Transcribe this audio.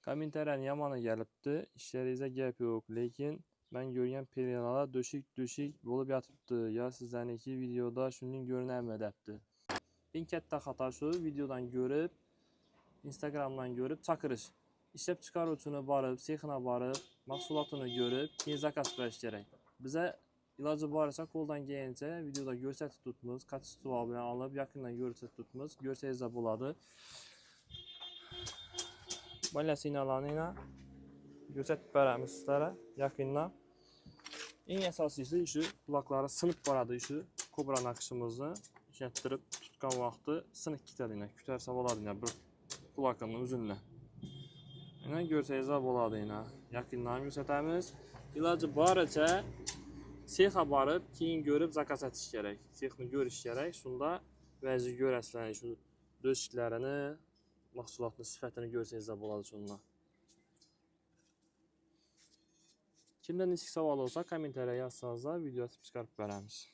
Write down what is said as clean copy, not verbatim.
Kommentariyani yamana gəlibdi. İşlərinizə gəp yox. Lekin mən görgən perenalar döşük olub yatıbdı. Ya sizlərinki videoda şunun görünəmədəbdi. En katta xata şu, videodan görüb, Instagramdan görüb çakırış. İşləp çıxarıcını barıb, sexına barıb, mahsulatını görüb, zakaz verək gərək. Bizə ilacı barısa koldan gəyincə videoda görsətib tutmuz, kaçısı alıb, yaxından görsətib tutmuz, görsəyiz də buladı. Balya signalarını ilə görsətib bərəmiz sizlərə, yaxından. En əsaslısı şu, kulaqları sınıb baradı şu, kobra nakışımızı gətirib tutqan vaxtı sınıq kitəlinə, kütərsə boladı ilə, bir kulakının üzünlə. Yine görsəyiz də boladı ilə, yaxından görsətəmiz. İlacı barıca sexa barıb, keyin görüb zakaz etiş gərək. Sexini görüş gərək, şunda vəzi görəslərini, şu döşüklərini, mahsulatını, sifətini görsəyiz də boladı şununla. Kimdən neçik saval olsa, kommentariya yazsanız da video atıb çıxarıb bərəmiz.